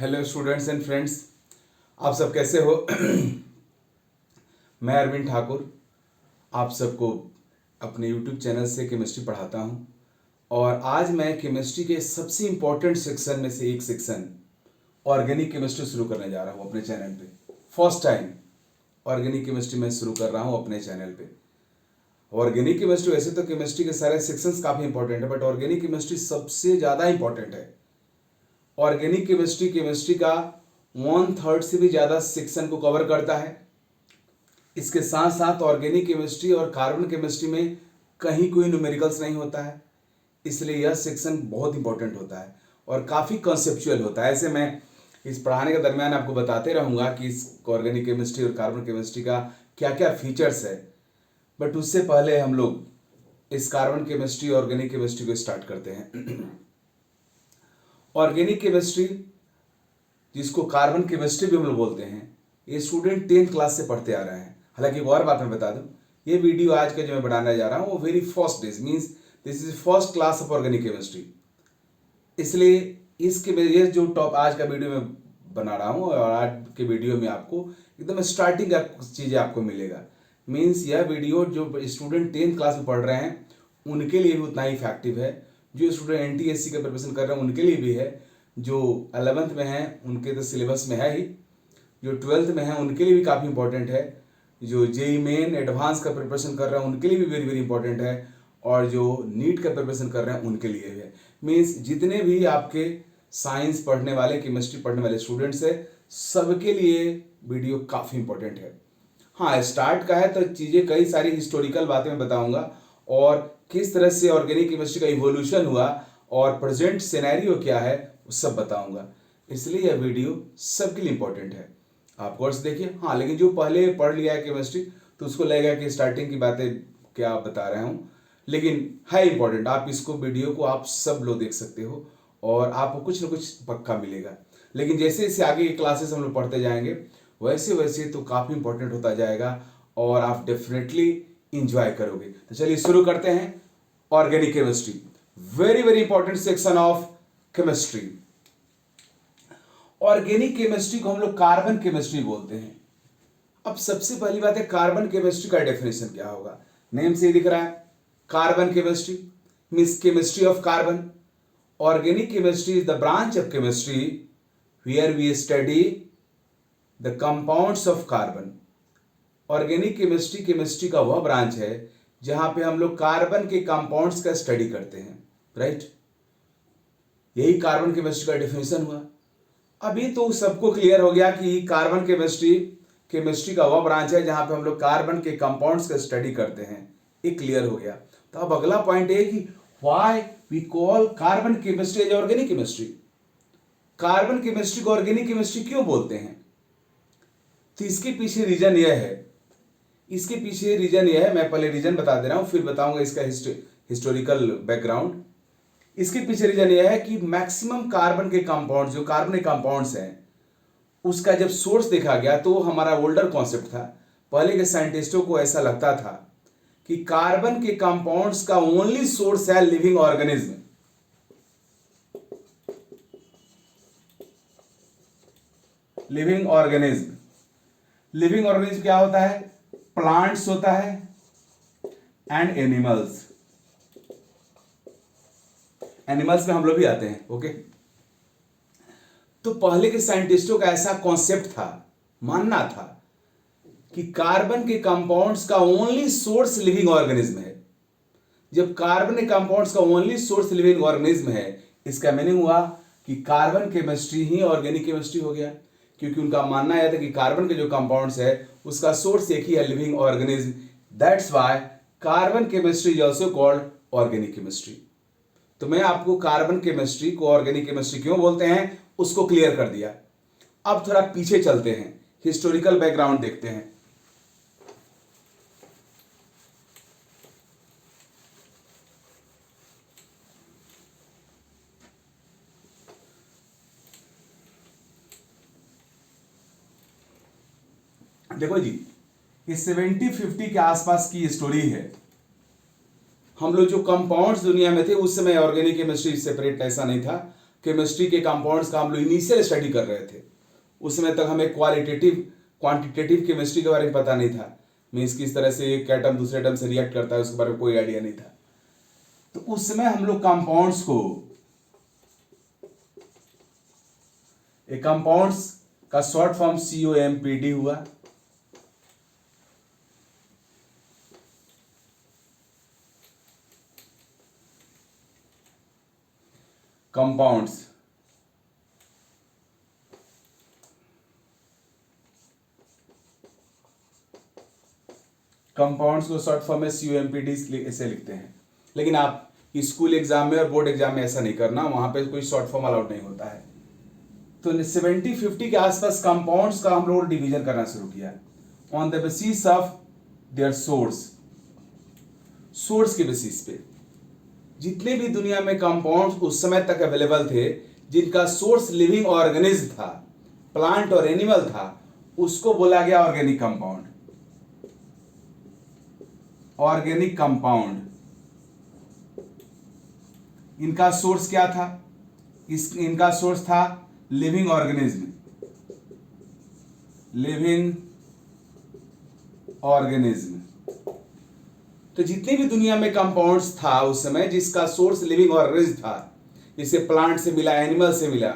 Hello students and friends, आप सब कैसे हो। मैं अरविंद ठाकुर आप सबको अपने यूट्यूब चैनल से केमिस्ट्री पढ़ाता हूं और आज मैं केमिस्ट्री के सबसे इम्पोर्टेंट सेक्शन में से एक सेक्शन ऑर्गेनिक केमिस्ट्री शुरू करने जा रहा हूं अपने चैनल पे। फर्स्ट टाइम ऑर्गेनिक केमिस्ट्री मैं शुरू कर रहा हूं अपने चैनल पे। ऑर्गेनिक केमिस्ट्री, वैसे तो केमिस्ट्री के सारे सेक्शंस काफ़ी इंपॉर्टेंट है, बट ऑर्गेनिक केमिस्ट्री सबसे ज़्यादा इंपॉर्टेंट है। ऑर्गेनिक केमिस्ट्री का 1/3 से भी ज़्यादा सेक्शन को कवर करता है। इसके साथ साथ ऑर्गेनिक केमिस्ट्री और कार्बन केमिस्ट्री में कहीं कोई न्यूमेरिकल्स नहीं होता है, इसलिए यह सेक्शन बहुत इंपॉर्टेंट होता है और काफ़ी कॉन्सेप्चुअल होता है। ऐसे मैं इस पढ़ाने के दरमियान आपको बताते रहूँगा कि इस ऑर्गेनिक केमिस्ट्री और कार्बन केमिस्ट्री का क्या क्या फीचर्स है। बट उससे पहले हम लोग इस कार्बन केमिस्ट्री और ऑर्गेनिक केमिस्ट्री को स्टार्ट करते हैं। ऑर्गेनिक केमिस्ट्री, जिसको कार्बन केमिस्ट्री भी हम लोग बोलते हैं, ये स्टूडेंट 10th क्लास से पढ़ते आ रहे हैं। हालांकि एक और बात मैं बता दूं, ये वीडियो आज का जो मैं बनाने जा रहा हूँ वो very first days means this is first class of organic chemistry. इसलिए ये जो टॉप आज का वीडियो में बना रहा हूँ और आज के वीडियो में आपको एकदम स्टार्टिंग का चीज़ें आपको मिलेगा। मीन्स यह वीडियो जो स्टूडेंट 10th क्लास में पढ़ रहे हैं उनके लिए भी उतना ही इफेक्टिव है, जो स्टूडेंट NTSC का प्रिपरेशन कर रहे हैं उनके लिए भी है, जो 11th में हैं उनके तो सिलेबस में है ही, जो 12th में हैं उनके लिए भी काफ़ी इंपॉर्टेंट है, जो JEE मेन एडवांस का प्रिपरेशन कर रहे हैं उनके लिए भी वेरी वेरी इंपॉर्टेंट है, और जो नीट का प्रिपरेशन कर रहे हैं उनके लिए भी है। मीन्स जितने भी आपके साइंस पढ़ने वाले, केमिस्ट्री पढ़ने वाले स्टूडेंट्स है, सबके लिए वीडियो काफ़ी इंपॉर्टेंट है। हाँ, स्टार्ट का है तो चीज़ें कई सारी हिस्टोरिकल बातें मैं बताऊंगा और किस तरह से ऑर्गेनिक केमिस्ट्री का इवोल्यूशन हुआ और प्रेजेंट सिनेरियो क्या है वो सब बताऊंगा। इसलिए यह वीडियो सबके लिए इंपॉर्टेंट है। आप कोर्स देखिए। हाँ, लेकिन जो पहले पढ़ लिया है केमिस्ट्री तो उसको लगेगा कि स्टार्टिंग की बातें क्या बता रहा हूँ, लेकिन है इंपॉर्टेंट। आप इसको वीडियो को आप सब लोग देख सकते हो और आपको कुछ ना कुछ पक्का मिलेगा। लेकिन जैसे जैसे आगे की क्लासेस हम लोग पढ़ते जाएंगे वैसे वैसे तो काफ़ी इंपॉर्टेंट होता जाएगा और आप डेफिनेटली इंजॉय करोगे। तो चलिए शुरू करते हैं। Organic chemistry, very very important section of chemistry. Organic chemistry को हम लोग कार्बन केमिस्ट्री बोलते हैं। अब सबसे पहली बात है, कार्बन केमिस्ट्री का डेफिनेशन क्या होगा। नेम से ही दिख रहा है, carbon chemistry means chemistry of carbon. Organic chemistry is the branch of chemistry where we study the compounds of carbon. Organic chemistry chemistry का वह ब्रांच है जहां पे हम लोग कार्बन के कंपाउंड्स का स्टडी करते हैं, राइट। यही कार्बन केमिस्ट्री का डेफिनेशन हुआ। अभी तो सबको क्लियर हो गया कि कार्बन केमिस्ट्री केमिस्ट्री का वह ब्रांच है जहां पे हम लोग कार्बन के कंपाउंड्स का स्टडी करते हैं, ये क्लियर हो गया। तो अब अगला पॉइंट है कि why we call carbon chemistry as organic chemistry. Carbon chemistry को ऑर्गेनिक केमिस्ट्री क्यों बोलते हैं? तो इसके पीछे रीजन यह है, मैं पहले रीजन बता दे रहा हूं फिर बताऊंगा इसका हिस्टोरिकल बैकग्राउंड। इसके पीछे रीजन यह है कि मैक्सिमम कार्बन के कंपाउंड, जो कार्बन के कंपाउंड्स हैं, उसका जब सोर्स देखा गया तो हमारा ओल्डर कॉन्सेप्ट था। पहले के साइंटिस्टों को ऐसा लगता था कि कार्बन के कंपाउंड्स का ओनली सोर्स है लिविंग ऑर्गेनिज्म। लिविंग ऑर्गेनिज्म क्या होता है? प्लांट्स होता है एंड एनिमल्स। एनिमल्स में हम लोग भी आते हैं, ओके। तो पहले के साइंटिस्टों का ऐसा कॉन्सेप्ट था, मानना था कि कार्बन के कंपाउंड्स का ओनली सोर्स लिविंग ऑर्गेनिज्म है। जब कार्बन के कंपाउंड्स का ओनली सोर्स लिविंग ऑर्गेनिज्म है, इसका मीनिंग हुआ कि कार्बन केमिस्ट्री ही ऑर्गेनिक केमिस्ट्री हो गया, क्योंकि उनका मानना यह था कि कार्बन के जो कंपाउंड्स है उसका सोर्स एक ही है, living organism. That's why carbon chemistry is also called organic chemistry. तो मैं आपको कार्बन केमिस्ट्री को ऑर्गेनिक केमिस्ट्री क्यों बोलते हैं उसको क्लियर कर दिया। अब थोड़ा पीछे चलते हैं, हिस्टोरिकल बैकग्राउंड देखते हैं। देखो जी, ये 70-50 के आसपास की स्टोरी है। हम लोग जो कंपाउंड्स दुनिया में थे उस समय ऑर्गेनिक केमिस्ट्री सेपरेट ऐसा नहीं था, केमिस्ट्री के कंपाउंड्स का हम लोग इनिशियल स्टडी कर रहे थे, उस समय तक हमें क्वांटिटेटिव केमिस्ट्री के बारे में पता नहीं था। मीन्स किस तरह से एक एटम दूसरे एटम से रिएक्ट करता है उसके बारे में कोई आइडिया नहीं था। तो उस समय हम लोग कंपाउंड्स को, एक कंपाउंड्स का शॉर्ट फॉर्म COMPD हुआ, कंपाउंड्स को शॉर्ट फॉर्म में COMPD ऐसे लिखते हैं। लेकिन आप स्कूल एग्जाम में और बोर्ड एग्जाम में ऐसा नहीं करना, वहां पे कोई शॉर्ट फॉर्म अलाउड नहीं होता है। तो 70-50 के आसपास कंपाउंड्स का हम लोग डिवीजन करना शुरू किया on the basis of their source के बेसिस पे। जितने भी दुनिया में कंपाउंड्स उस समय तक अवेलेबल थे जिनका सोर्स लिविंग ऑर्गेनिज्म था, प्लांट और एनिमल था, उसको बोला गया ऑर्गेनिक कंपाउंड। ऑर्गेनिक कंपाउंड, इनका सोर्स क्या था? इनका सोर्स था लिविंग ऑर्गेनिज्म, तो जितने भी दुनिया में कंपाउंड्स था उस समय जिसका सोर्स लिविंग ऑर्गेनिज्म था, जिसे प्लांट से मिला, एनिमल से मिला,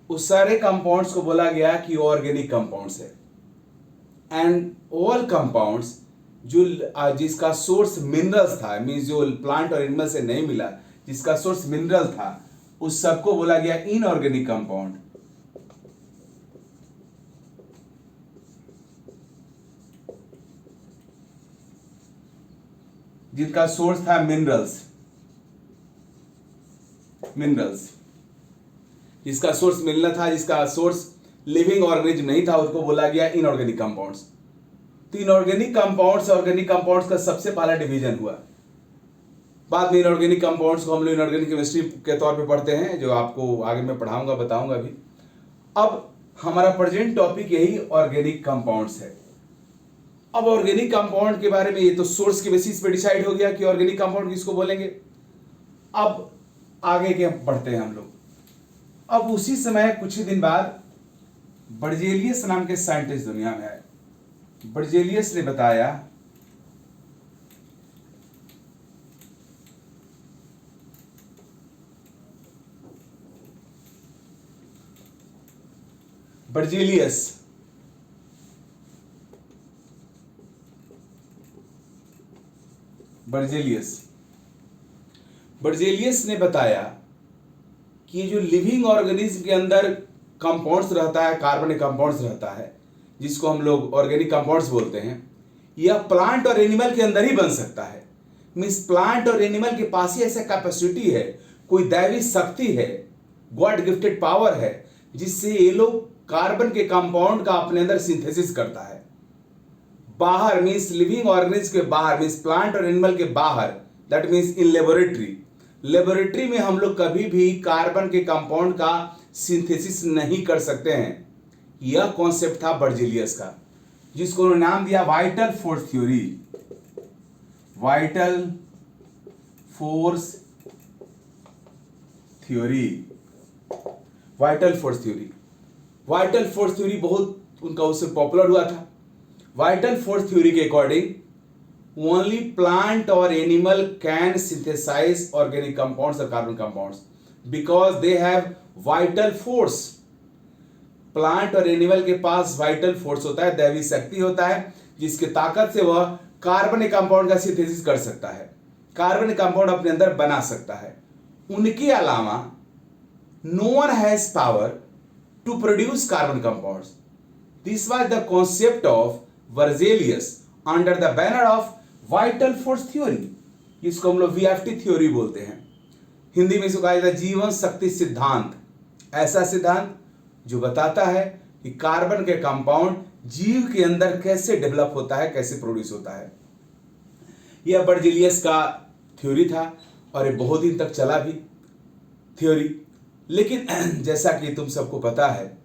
उस सारे कंपाउंड्स को बोला गया कि ऑर्गेनिक कंपाउंड्स है। एंड ऑल कंपाउंड्स जो जिसका सोर्स मिनरल्स था, मींस जो प्लांट और एनिमल से नहीं मिला, जिसका सोर्स मिनरल था, उस सबको बोला गया इनऑर्गेनिक कंपाउंड। जिनका सोर्स था मिनरल्स, जिसका सोर्स मिनरल था, जिसका सोर्स लिविंग ऑर्गेनिज्म नहीं था, उसको बोला गया इनऑर्गेनिक कंपाउंड्स। तो इनऑर्गेनिक कंपाउंड्स, ऑर्गेनिक कंपाउंड्स का सबसे पहला डिवीजन हुआ। बाद में इनऑर्गेनिक कंपाउंड्स को हम लोग इनऑर्गेनिक केमिस्ट्री के तौर पे पढ़ते हैं, जो आपको आगे मैं पढ़ाऊंगा, बताऊंगा भी। अब हमारा प्रेजेंट टॉपिक यही ऑर्गेनिक कंपाउंड्स है। अब ऑर्गेनिक कंपाउंड के बारे में ये तो सोर्स के बेसिस पे डिसाइड हो गया कि ऑर्गेनिक कंपाउंड किसको बोलेंगे। अब आगे के बढ़ते हैं हम लोग। अब उसी समय कुछ ही दिन बाद बर्जेलियस नाम के साइंटिस्ट दुनिया में आए। बर्जेलियस ने बताया बर्जेलियस ने बताया कि जो लिविंग ऑर्गेनिज्म के अंदर कंपाउंड्स रहता है, कार्बनिक कंपाउंड्स रहता है, जिसको हम लोग ऑर्गेनिक कंपाउंड्स बोलते हैं, यह प्लांट और एनिमल के अंदर ही बन सकता है। मीन्स प्लांट और एनिमल के पास ही ऐसा कैपेसिटी है, कोई दैवी शक्ति है, गॉड गिफ्टेड पावर है, जिससे ये लोग कार्बन के कंपाउंड का अपने अंदर सिंथेसिस करता है। बाहर मीन्स लिविंग ऑर्गेनिज्म के बाहर, मीन्स प्लांट और एनिमल के बाहर, दैट मीन्स इन लेबोरेटरी में हम लोग कभी भी कार्बन के कंपाउंड का सिंथेसिस नहीं कर सकते हैं। यह कॉन्सेप्ट था बर्जेलियस का, जिसको उन्होंने नाम दिया vital force theory. Vital force theory बहुत उनका उससे पॉपुलर हुआ था। वाइटल फोर्स थ्योरी के अकॉर्डिंग ओनली प्लांट और animal can synthesise organic compounds और carbon compounds because they have vital force. Plant और एनिमल के पास वाइटल फोर्स होता है, दैवी शक्ति होता है, जिसकी ताकत से वह कार्बनिक कंपाउंड का सिंथेसिस कर सकता है, कार्बनिक कंपाउंड अपने अंदर बना सकता है। उनके अलावा no one has power to produce carbon compounds. This was the concept of Berzelius under the banner of vital force theory, जिसको हम लोग VFT थ्योरी बोलते हैं। हिंदी में इसको कहा जाता है जीवन शक्ति सिद्धांत। ऐसा सिद्धांत जो बताता है कि कार्बन के कंपाउंड जीव के अंदर कैसे डेवलप होता है, कैसे प्रोड्यूस होता है। यह बर्जेलियस का थ्योरी था और ये बहुत दिन तक चला भी थ्योरी। लेकिन जैसा कि तुम सबको पता है,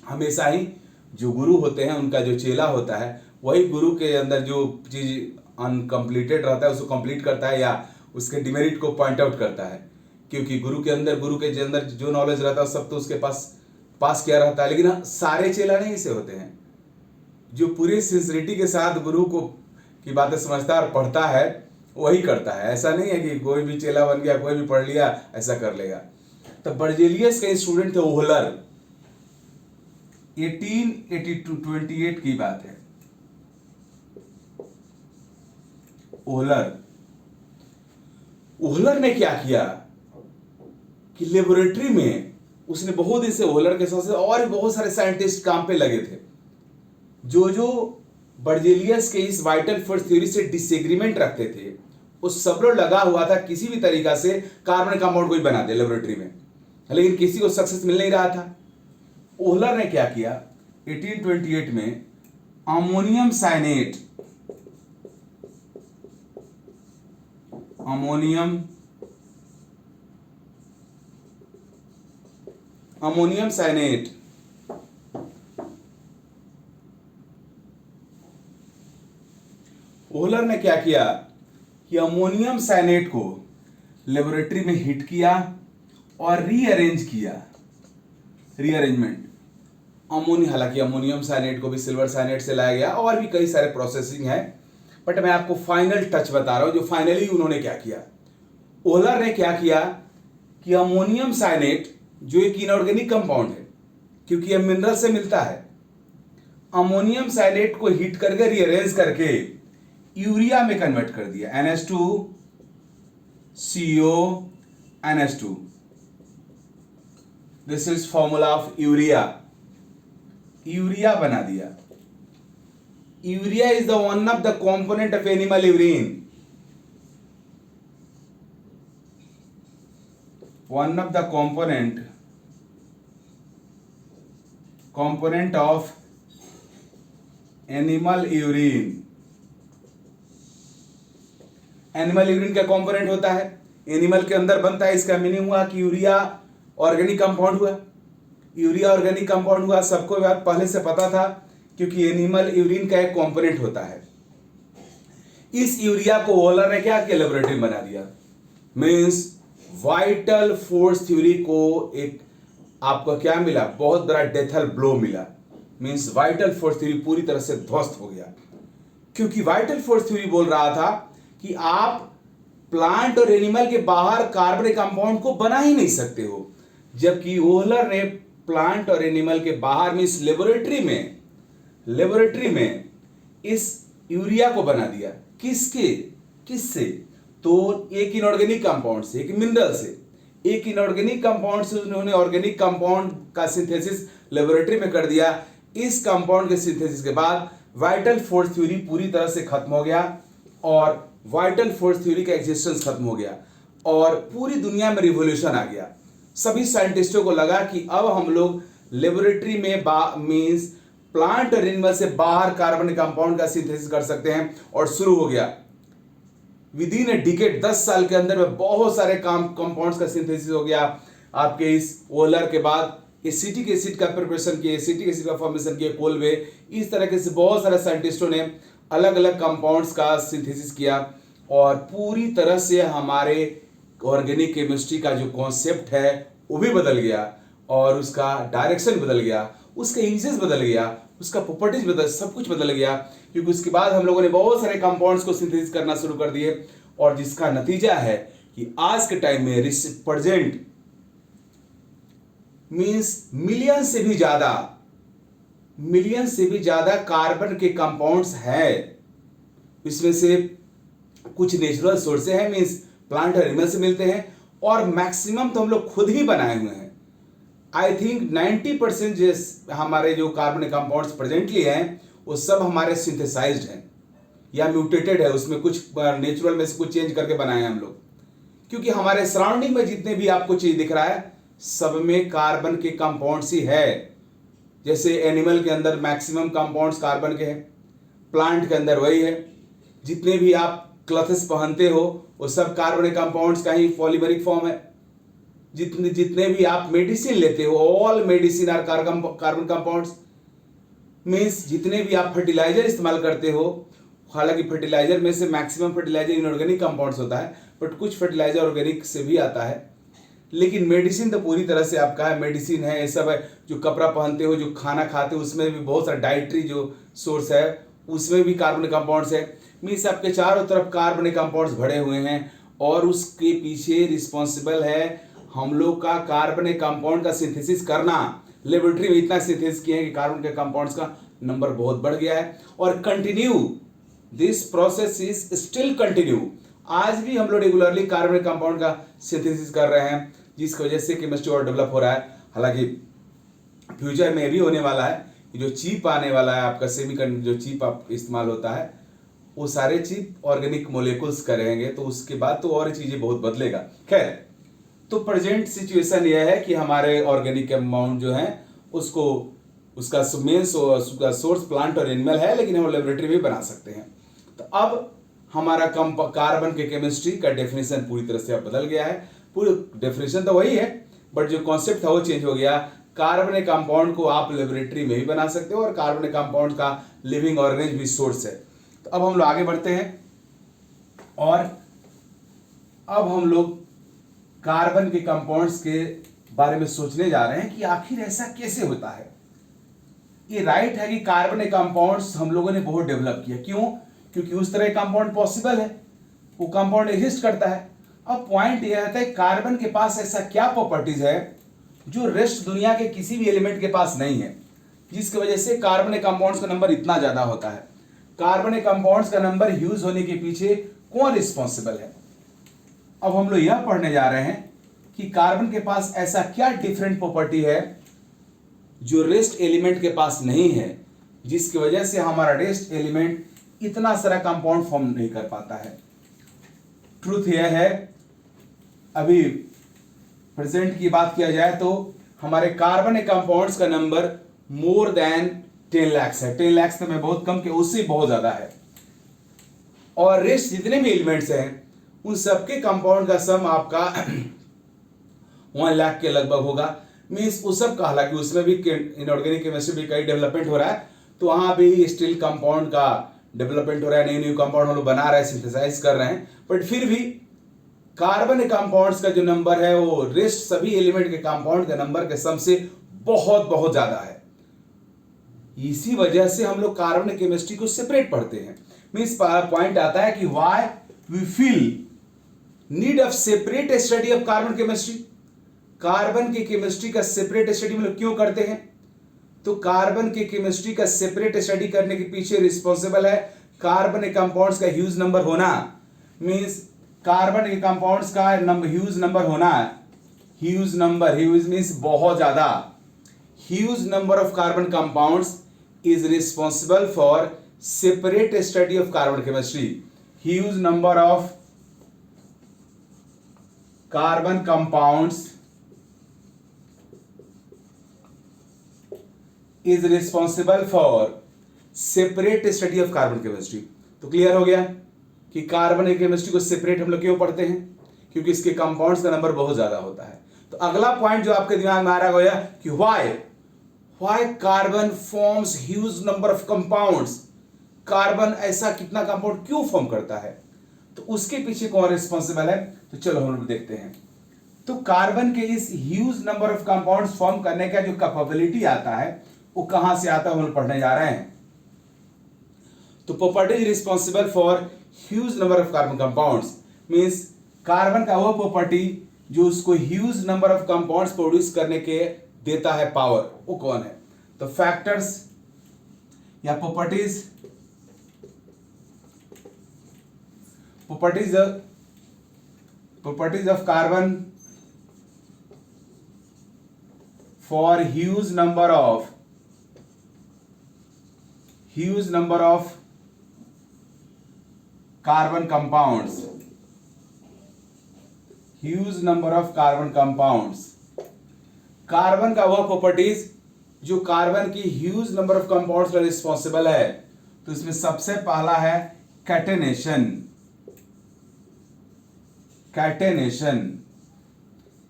हमेशा ही जो गुरु होते हैं उनका जो चेला होता है, वही गुरु के अंदर जो चीज अनकम्प्लीटेड रहता है उसको कंप्लीट करता है या उसके डिमेरिट को पॉइंट आउट करता है। क्योंकि गुरु के अंदर जो नॉलेज रहता है सब तो उसके पास किया रहता है। लेकिन सारे चेला नहीं से होते हैं। जो पूरी सिंसियरिटी के साथ गुरु को की बातें समझता है और पढ़ता है वही करता है। ऐसा नहीं है कि कोई भी चेला बन गया, कोई भी पढ़ लिया ऐसा कर लेगा। तो बर्जेलियस के स्टूडेंट थे ओहलर, 1882 की बात है। ओहलर ने क्या किया कि लेबोरेटरी में उसने बहुत दिन से ओहलर के साथ और भी बहुत सारे साइंटिस्ट काम पे लगे थे। जो बर्जेलियस के इस वाइटल फोर्स थ्योरी से डिसएग्रीमेंट रखते थे, उस सब लोग लगा हुआ था किसी भी तरीका से कार्बन कंपाउंड कोई बना दे लेबोरेटरी में, लेकिन किसी को सक्सेस मिल नहीं रहा था। ओहलर ने क्या किया, 1828 में अमोनियम साइनेट ओहलर ने क्या किया कि अमोनियम साइनेट को लेबोरेटरी में हीट किया और रीअरेंजमेंट हालांकि अमोनियम साइनेट को भी सिल्वर साइनेट से लाया गया और भी कई सारे प्रोसेसिंग है, बट मैं आपको फाइनल टच बता रहा हूं। जो फाइनली उन्होंने क्या किया, ओहलर ने क्या किया कि अमोनियम साइनेट जो एक इनऑर्गेनिक कंपाउंड है, क्योंकि यह मिनरल से मिलता है, अमोनियम साइनेट को हीट करके रीअरेंज करके यूरिया में कन्वर्ट कर दिया, NH2CO NH2। This is formula of urea बना दिया। Urea is the one of the component of animal urine, one of the component of animal urine। Animal urine का component होता है, एनिमल के अंदर बनता है। इसका मीनिंग हुआ कि यूरिया ऑर्गेनिक कंपाउंड हुआ। सबको बात पहले से पता था, क्योंकि एनिमल यूरिन का एक कंपोनेंट होता है। इस यूरिया को ओहलर ने क्या किया, लेबोरेटरी बना दिया। मीन्स वाइटल फोर्स थ्योरी को एक आपको क्या मिला, बहुत बड़ा डेथल ब्लो मिला। मींस वाइटल फोर्स थ्योरी पूरी तरह से ध्वस्त हो गया, क्योंकि वाइटल फोर्स थ्योरी बोल रहा था कि आप प्लांट और एनिमल के बाहर कार्बनिक कंपाउंड को बना ही नहीं सकते हो, जबकि ओहलर ने प्लांट और एनिमल के बाहर मींस लेबोरेटरी में इस यूरिया को बना दिया। किससे? तो एक इनऑर्गेनिक कंपाउंड से, एक मिनरल से, एक इनऑर्गेनिक कंपाउंड से उन्होंने ऑर्गेनिक कंपाउंड का सिंथेसिस लेबोरेटरी में कर दिया। इस कंपाउंड के सिंथेसिस के बाद वाइटल फोर्स थ्योरी पूरी तरह से खत्म हो गया और वाइटल फोर्स थ्योरी का एग्जिस्टेंस खत्म हो गया और पूरी दुनिया में रिवॉल्यूशन आ गया। सभी साइंटिस्टों को लगा कि अब हम लोग लेबोरेटरी में मींस प्लांट और एनिमल से बाहर कार्बनिक कंपाउंड का सिंथेसिस कर सकते हैं, और शुरू हो गया। विदिन ए डिकेड, 10 साल के अंदर में बहुत सारे कंपाउंड्स का सिंथेसिस हो गया। आपके इस ओहलर के बाद एसिटिक एसिड का प्रिपरेशन किया, एसिटिक एसिड का फॉर्मेशन किया, कोलवे, इस तरह से बहुत सारे साइंटिस्टों ने अलग अलग कंपाउंड्स का सिंथेसिस किया और पूरी तरह से हमारे ऑर्गेनिक केमिस्ट्री का जो कॉन्सेप्ट है वो भी बदल गया और उसका डायरेक्शन बदल गया, उसका यूजेस बदल गया, उसका प्रॉपर्टीज सब कुछ बदल गया, क्योंकि उसके बाद हम लोगों ने बहुत सारे कंपाउंड्स को सिंथेसिस करना शुरू कर दिए और जिसका नतीजा है कि आज के टाइम में प्रेजेंट मींस मिलियन से भी ज्यादा कार्बन के कंपाउंड्स हैं। इसमें से कुछ नेचुरल सोर्सेज हैं, मींस प्लांट और एनिमल से मिलते हैं, और मैक्सिमम तो हम लोग खुद ही बनाए हुए हैं। आई थिंक 90% जो हमारे जो कार्बनिक कंपाउंड्स प्रेजेंटली हैं वो सब हमारे सिंथेसाइज्ड हैं या म्यूटेटेड है, उसमें कुछ नेचुरल में से कुछ चेंज करके बनाए हैं हम लोग। क्योंकि हमारे सराउंडिंग में जितने भी आपको चीज दिख रहा है सब में कार्बन के कंपाउंड्स ही है। जैसे एनिमल के अंदर मैक्सिमम कंपाउंड्स कार्बन के हैं, प्लांट के अंदर वही है। जितने भी आप क्लॉथ्स पहनते हो वो सब कार्बनिक कंपाउंड्स का ही पॉलीमरिक फॉर्म है। जितने भी आप मेडिसिन लेते हो, all medicine are carbon compounds. Means जितने भी आप फर्टिलाइजर इस्तेमाल करते हो, हालांकि फर्टिलाइजर में से मैक्सिमम फर्टिलाइजर इनऑर्गेनिक कंपाउंड्स होता है, बट कुछ फर्टिलाइजर ऑर्गेनिक से भी आता है। लेकिन मेडिसिन तो पूरी तरह से आपका है, मेडिसिन है, ये सब है, जो कपड़ा पहनते हो, जो खाना खाते हो, उसमें भी बहुत सारा डाइटरी जो सोर्स है उसमें भी कार्बनिक कंपाउंड्स है। मीन्स आपके चारों तरफ कार्बनिक कंपाउंड्स भरे हुए हैं और उसके पीछे रिस्पॉन्सिबल है हम लोग का कार्बनिक कंपाउंड का सिंथेसिस करना। लेबोरेटरी में इतना सिंथेसिस किए हैं कि कार्बन के कंपाउंड्स का नंबर बहुत बढ़ गया है और continue this process is still continue. आज भी हम लोग रेगुलरली कार्बनिक कंपाउंड का सिंथेसिस कर रहे हैं, जिसकी वजह से केमिस्ट्री और डेवलप हो रहा है। हालांकि फ्यूचर में भी होने वाला है, जो चिप आने वाला है आपका सेमीकंडक्टर, जो चिप आप इस्तेमाल होता है, वो सारे चिप ऑर्गेनिक मोलिकुल्स करेंगे, तो उसके बाद तो और चीजें बहुत बदलेगा। खैर, तो प्रेजेंट सिचुएशन यह है कि हमारे ऑर्गेनिक कंपाउंड जो है उसको उसका मेन सोर्स प्लांट और एनिमल है, लेकिन हम लेबोरेटरी में बना सकते हैं। तो अब हमारा कार्बन के केमिस्ट्री का डेफिनेशन पूरी तरह से अब बदल गया है। पूरी डेफिनेशन तो वही है, बट जो कॉन्सेप्ट था वो चेंज हो गया। कार्बनिक कंपाउंड को आप लेबोरेटरी में भी बना सकते हो और कार्बनिक कंपाउंड का लिविंग ऑर्गेनिज्म भी सोर्स है। तो अब हम लोग आगे बढ़ते हैं और अब हम लोग कार्बन के कंपाउंड्स के बारे में सोचने जा रहे हैं कि आखिर ऐसा कैसे होता है। ये राइट है कि कार्बनिक कंपाउंड्स हम लोगों ने बहुत डेवलप किया। क्यों? क्योंकि उस तरह कंपाउंड पॉसिबल है, वो कंपाउंड एग्जिस्ट करता है। अब पॉइंट यह आता है कार्बन के पास ऐसा क्या प्रॉपर्टीज है जो रेस्ट दुनिया के किसी भी एलिमेंट के पास नहीं है, जिसकी वजह से कार्बनिक कंपाउंड्स का नंबर इतना ज्यादा होता है। कार्बनिक कंपाउंड्स का नंबर ह्यूज होने के पीछे कौन रिस्पॉन्सिबल है? अब हम लोग यह पढ़ने जा रहे हैं कि कार्बन के पास ऐसा क्या डिफरेंट प्रॉपर्टी है जो रेस्ट एलिमेंट के पास नहीं है, जिसकी वजह से हमारा रेस्ट एलिमेंट इतना सारा कंपाउंड फॉर्म नहीं कर पाता है। ट्रूथ यह है, अभी प्रेजेंट की बात किया जाए तो हमारे कार्बनिक कंपाउंड्स का नंबर मोर देन 10 लाख है। 10 लाख तो मैं बहुत कम के, उससे बहुत ज्यादा है। और रेस्ट जितने भी एलिमेंट्स हैं उन सबके कंपाउंड का सम आपका 1 लाख के लगभग होगा। मीन्स उस सब का, हालांकि उसमें भी इनऑर्गेनिक केमिस्ट्री भी कई डेवलपमेंट हो रहा है, तो वहां भी स्टिल कंपाउंड का डेवलपमेंट हो रहा है, नई कंपाउंड हम लोग बना रहे हैं, सिंथेसाइज कर रहे हैं। बट फिर भी कार्बनिक कंपाउंड्स का जो नंबर है वो रेस्ट सभी एलिमेंट के कंपाउंड के नंबर के सम से बहुत बहुत ज्यादा है। इसी वजह से हम लोग कार्बनिक केमिस्ट्री को सेपरेट पढ़ते हैं। मीन्स पॉइंट आता है कि why we feel need of separate study of carbon chemistry. Carbon की केमिस्ट्री का सेपरेट स्टडी हम लोग क्यों करते हैं? तो कार्बन की केमिस्ट्री का सेपरेट स्टडी करने के पीछे रिस्पॉन्सिबल है कार्बनिक कंपाउंड्स का ह्यूज नंबर होना। मींस कार्बन के कंपाउंड्स का ह्यूज नंबर होना, ह्यूज नंबर, ह्यूज मींस बहुत ज्यादा। Huge number of carbon compounds is responsible for separate study of carbon chemistry. Huge number of carbon compounds is responsible for separate study of carbon chemistry. तो clear हो गया कि carbon chemistry को separate हम लोग क्यों पढ़ते हैं? क्योंकि इसके कंपाउंड्स का नंबर बहुत ज्यादा होता है। तो अगला पॉइंट जो आपके दिमाग में आ रहा है कि why carbon forms huge number of compounds. Carbon ऐसा कितना कंपाउंड क्यों फॉर्म करता है? तो उसके पीछे कौन रिस्पॉन्सिबल है? तो चलो हम लोग देखते हैं। तो कार्बन के इस huge number of compounds form करने का जो कैपेबिलिटी आता है वो कहां से आता है, हम पढ़ने जा रहे हैं। तो property is responsible for huge number of carbon compounds. Means carbon का वो प्रॉपर्टी जो उसको huge number of compounds produce करने के देता है पावर, वो कौन है? तो फैक्टर्स या properties of carbon for huge number of carbon compounds, huge number of carbon compounds. Carbon का वह प्रॉपर्टीज जो कार्बन की ह्यूज नंबर ऑफ कंपाउंड्स का रिस्पॉन्सिबल है। तो इसमें सबसे पहला है कैटेनेशन।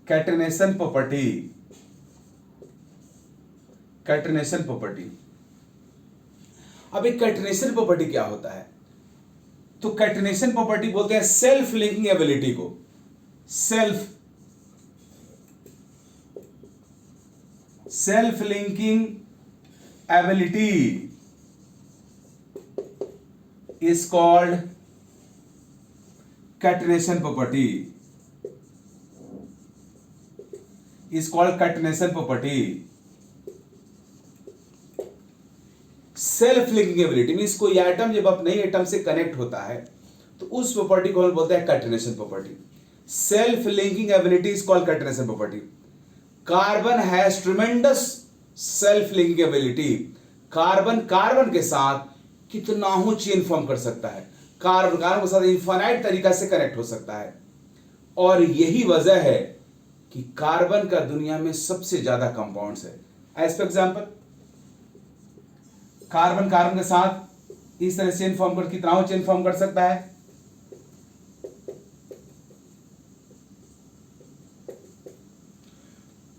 Catenation property. अब एक कैटेनेशन प्रॉपर्टी क्या होता है? तो कैटेनेशन प्रॉपर्टी बोलते हैं सेल्फ लिंकिंग एबिलिटी को। Self self linking ability is called catenation property is called catenation property. Self linking ability means कोई एटम जब अपने ही एटम से कनेक्ट होता है तो उस प्रॉपर्टी को हम बोलते हैं catenation property. Self linking ability is called catenation property. Carbon has tremendous self linking ability. Carbon के साथ कितना हो चेन फॉर्म कर सकता है, कार्बन के साथ इनफाइनाइट तरीका से कनेक्ट हो सकता है. और यही वजह है कि कार्बन का दुनिया में सबसे ज्यादा कंपाउंड्स है. एज फॉर एग्जांपल कार्बन के साथ इस तरह चेन फॉर्म कर कितना चेन फॉर्म कर सकता है.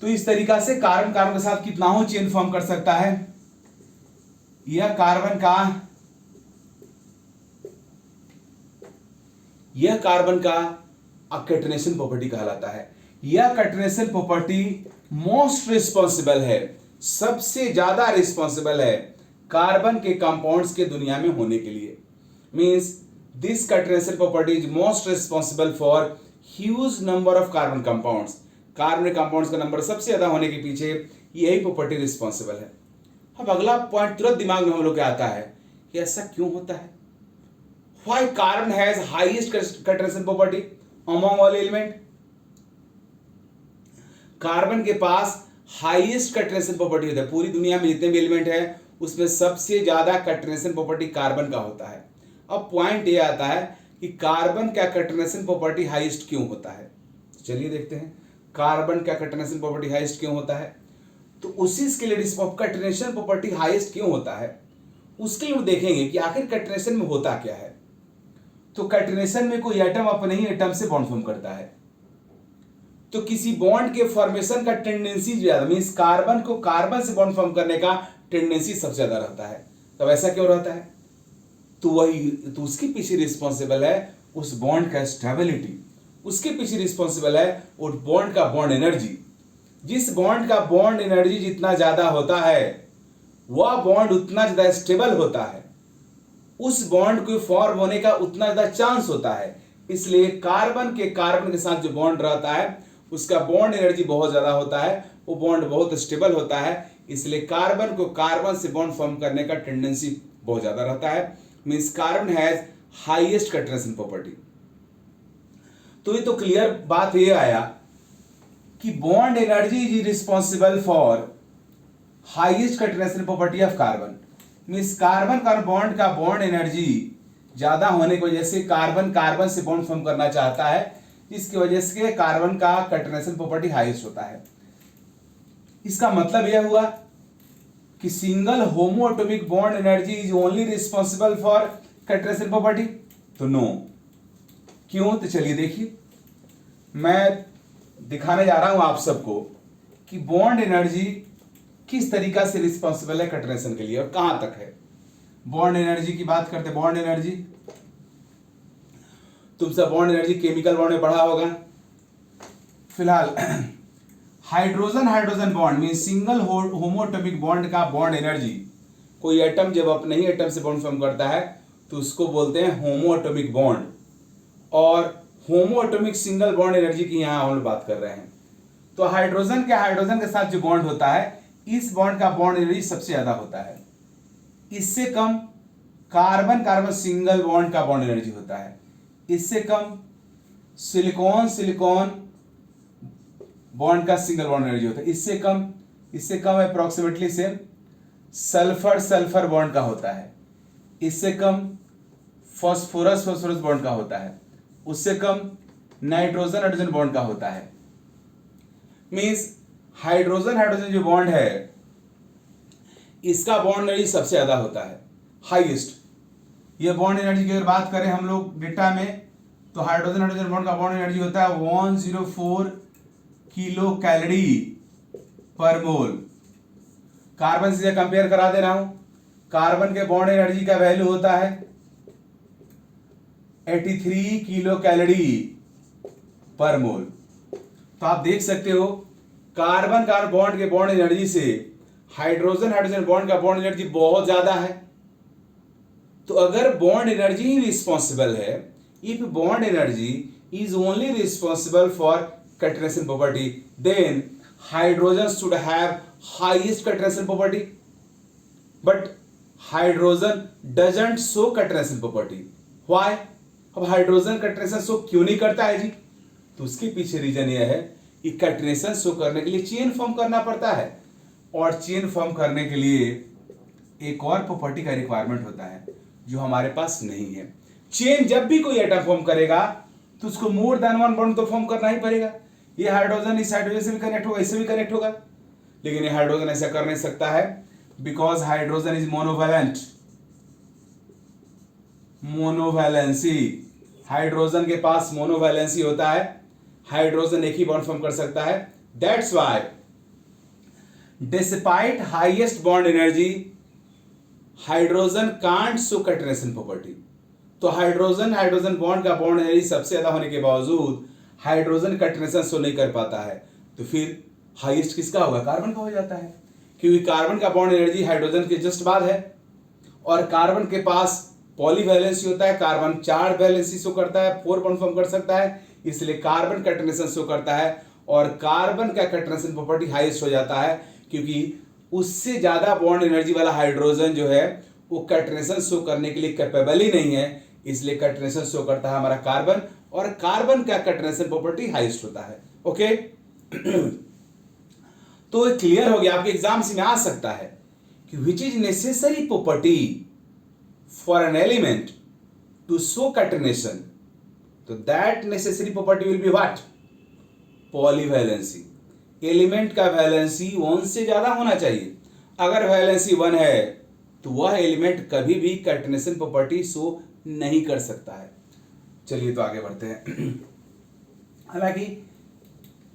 तो इस तरीका से कार्बन के साथ कितना चेन फॉर्म कर सकता है. यह कार्बन का कैटेनेशन प्रॉपर्टी कहलाता है. यह कैटेनेशन प्रॉपर्टी मोस्ट रिस्पॉन्सिबल है, सबसे ज्यादा रिस्पॉन्सिबल है कार्बन के कंपाउंड्स के दुनिया में होने के लिए. Means this catenation property is most responsible for huge number of carbon compounds. Carbon compounds का नंबर सबसे ज्यादा होने के पीछे यही प्रॉपर्टी रिस्पॉन्सिबल है. अब अगला पॉइंट तुरंत दिमाग में हम लोग के आता है कि ऐसा क्यों होता है. Why carbon has highest catenation property among all element? Carbon के पास हाईएस्ट कैटेनेशन प्रॉपर्टी होता है. पूरी दुनिया में जितने भी एलिमेंट है उसमें सबसे ज्यादा कैटेनेशन प्रॉपर्टी कार्बन का होता है. अब पॉइंट ये आता है कि कार्बन का कैटेनेशन प्रॉपर्टी हाईएस्ट क्यों होता है. चलिए देखते हैं कार्बन का कैटेनेशन प्रॉपर्टी हाईएस्ट क्यों होता है. तो उसी के लिए कैटेनेशन प्रॉपर्टी हाईएस्ट क्यों होता है उसके लिए हम देखेंगे कि आखिर कैटेनेशन में होता क्या है. तो कैटेनेशन में कोई एटम अपने ही एटम से बॉन्ड फॉर्म करता है तो किसी बॉन्ड के फॉर्मेशन का टेंडेंसी ज्यादा, मींस कार्बन को कार्बन से बॉन्ड फॉर्म करने का टेंडेंसी सबसे ज्यादा रहता है. तब ऐसा क्यों रहता है. तो उसके पीछे रिस्पॉन्सिबल है उस बॉन्ड का स्टेबिलिटी. उसके पीछे रिस्पॉन्सिबल है उस बॉन्ड का बॉन्ड एनर्जी. जिस बॉन्ड का बॉन्ड एनर्जी जितना ज्यादा होता है वह बॉन्ड उतना ज्यादा स्टेबल होता है, उस बॉन्ड को फॉर्म होने का उतना ज्यादा चांस होता है. इसलिए कार्बन के साथ जो बॉन्ड रहता है उसका बॉन्ड एनर्जी बहुत ज्यादा होता है, वो बॉन्ड बहुत स्टेबल होता है. इसलिए कार्बन को कार्बन से बॉन्ड फॉर्म करने का टेंडेंसी बहुत ज्यादा रहता है. Means carbon has highest catenation property. तो ये तो क्लियर बात ये आया कि bond energy is responsible for highest catenation property of carbon. Means carbon का बॉन्ड का बॉन्ड एनर्जी ज्यादा होने की वजह से कार्बन से बॉन्ड फॉर्म करना चाहता है, जिसकी वजह से कार्बन का कैटेनेशन प्रॉपर्टी हाईएस्ट होता है. इसका मतलब यह हुआ कि single homo atomic bond energy is only responsible for catenation property. तो नो. क्यों. तो चलिए देखिए मैं दिखाने जा रहा हूं आप सबको कि बॉन्ड एनर्जी किस तरीका से रिस्पॉन्सिबल है कैटेनेशन के लिए और कहां तक है. बॉन्ड एनर्जी की बात करते हैं. बॉन्ड एनर्जी तुम सब बॉन्ड एनर्जी केमिकल बॉन्ड में पढ़ा होगा. फिलहाल hydrogen bond mean single homoatomic bond का बॉन्ड एनर्जी. कोई एटम जब अपने ही एटम से बॉन्ड फॉर्म करता है तो उसको बोलते हैं होमोएटॉमिक बॉन्ड. और होमोएटॉमिक सिंगल बॉन्ड एनर्जी की यहां हम लोग बात कर रहे हैं. तो हाइड्रोजन के साथ जो बॉन्ड होता है इस बॉन्ड का बॉन्ड एनर्जी सबसे ज्यादा होता है. इससे कम कार्बन सिंगल बॉन्ड का बॉन्ड एनर्जी होता है. इससे कम सिलिकॉन बॉन्ड का सिंगल बॉन्ड एनर्जी होता है. इससे कम अप्रोक्सीमेटली सेम सल्फर बॉन्ड का होता है. इससे कम फॉस्फोरस बॉन्ड का होता है. उससे कम नाइट्रोजन बॉन्ड का होता है. मींस हाइड्रोजन जो बॉन्ड है इसका बॉन्ड एनर्जी सबसे ज्यादा होता है, हाईएस्ट. ये बॉन्ड एनर्जी की अगर बात करें हम लोग डेटा में तो हाइड्रोजन बॉन्ड का बॉन्ड एनर्जी होता है 104 किलो कैलोरी पर मोल. कार्बन से कंपेयर करा दे रहा हूं. कार्बन के बॉन्ड एनर्जी का वैल्यू होता है 83 किलो कैलोरी पर मोल. तो आप देख सकते हो कार्बन कार्बन बॉन्ड के बॉन्ड एनर्जी से हाइड्रोजन हाइड्रोजन बॉन्ड का बॉन्ड एनर्जी बहुत ज्यादा है। तो अगर बॉन्ड एनर्जी ही रिस्पॉन्सिबल है, if bond energy is only responsible for catenation property, then hydrogen should have highest catenation property, but hydrogen doesn't show catenation property. Why? अब hydrogen catenation show क्यों नहीं करता है जी? तो उसके पीछे रीजन यह है कि कटरेशन शो करने के लिए चेन फॉर्म करना पड़ता है, और चेन फॉर्म करने के लिए एक और प्रॉपर्टी का रिक्वायरमेंट होता है जो हमारे पास नहीं है। चेन जब भी कोई एटम फॉर्म करेगा तो उसको मोर देन वन बॉन्ड तो फॉर्म करना ही पड़ेगा। ये हाइड्रोजन इस हाइड्रोजन से भी कनेक्ट होगा, इससे भी कनेक्ट होगा, लेकिन ये हाइड्रोजन ऐसा कर नहीं सकता है because hydrogen is monovalent. Monovalency, hydrogen के पास मोनोवैलेंसी होता है, हाइड्रोजन एक ही बॉन्ड फॉर्म कर सकता है। That's why despite highest bond energy hydrogen can't show catenation property. तो हाइड्रोजन हाइड्रोजन बॉन्ड का बॉन्ड एनर्जी सबसे ज्यादा होने के बावजूद हाइड्रोजन कटरेशन शो नहीं कर पाता है, तो फिर हाईएस्ट किसका होगा? कार्बन का हो जाता है, क्योंकि कार्बन का बॉन्ड एनर्जी हाइड्रोजन के जस्ट बाद है, और कार्बन के पास पॉलीवैलेंसी होता है, कार्बन 4 वैलेंसी शो करता है, 4 बॉन्ड फॉर्म कर सकता है, इसलिए कार्बन कटरेशन शो करता है, और कार्बन का कटरेशन प्रॉपर्टी हाईएस्ट हो जाता है, क्योंकि उससे ज्यादा बॉन्ड एनर्जी वाला हाइड्रोजन जो है वो कटरेशन शो करने के लिए कैपेबल ही नहीं है, इसलिए कटरेशन शो करता है हमारा कार्बन, और कार्बन का कटरेशन प्रॉपर्टी हाईएस्ट होता है। ओके तो ये क्लियर हो गया, आपके एग्जाम्स में आ सकता है कि which is necessary property for an element to show catenation, तो that necessary property will be what? Polyvalency. Element का वैलेंसी 1 से ज्यादा होना चाहिए। अगर वैलेंसी 1 है तो वह एलिमेंट कभी भी कटरेशन प्रॉपर्टी शो नहीं कर सकता है। चलिए तो आगे बढ़ते हैं। हालांकि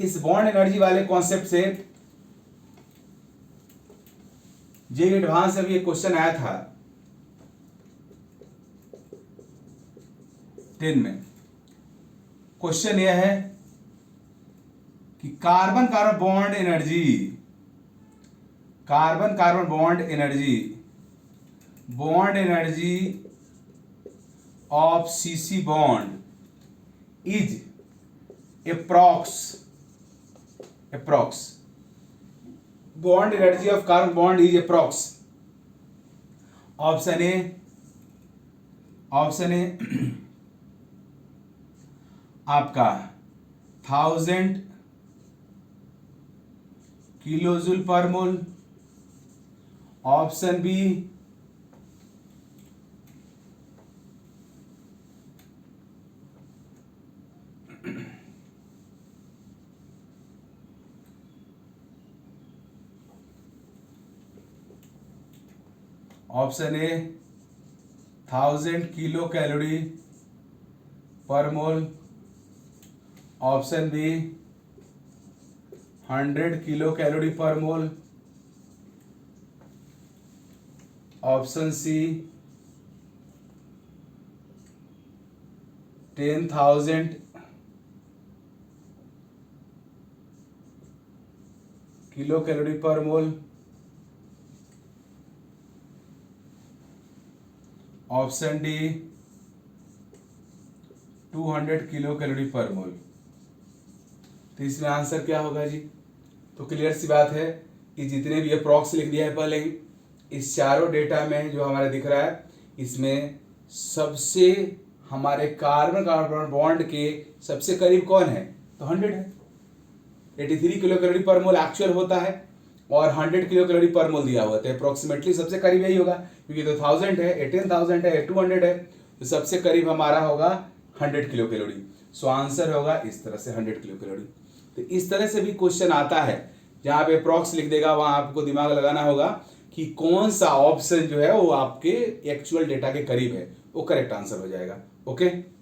इस बॉन्ड एनर्जी वाले कॉन्सेप्ट से जेईई एडवांस से भी एक क्वेश्चन आया था 10 में। क्वेश्चन यह है कि carbon carbon bond energy, carbon carbon bond energy of CC bond is approx bond energy of carbon bond is approx. Option A आपका 1000 किलोजूल पर मोल, ऑप्शन बी 1000 किलो कैलोरी पर मोल, ऑप्शन बी 100 किलो कैलोरी पर मोल, option C 10,000 kilo calorie पर मोल, option D 200 kilo calorie पर मोल। तो इसमें answer क्या होगा जी? तो क्लियर सी बात है कि जितने भी अप्रॉक्स लिख दिया है पहले ही, इस चारों डेटा में जो हमारा दिख रहा है इसमें सबसे हमारे कार्बन कार्बन बॉन्ड के सबसे करीब कौन है? तो 100 है। 83 किलो कैलोरी पर मोल एक्चुअल होता है और 100 किलो कैलोरी पर मोल दिया हुआ है, तो अप्रोक्सीमेटली सबसे करीब यही होगा, क्योंकि तो 1000 है, 10,000 है, 200 है, तो सबसे करीब हमारा होगा 100 किलो कैलोरी। सो आंसर होगा इस तरह से 100 किलो कैलोरी। तो इस तरह से भी क्वेश्चन आता है, जहां पे अप्रॉक्स लिख देगा वहां आपको दिमाग लगाना होगा कि कौन सा ऑप्शन जो है वो आपके एक्चुअल डेटा के करीब है, वो करेक्ट आंसर हो जाएगा। ओके।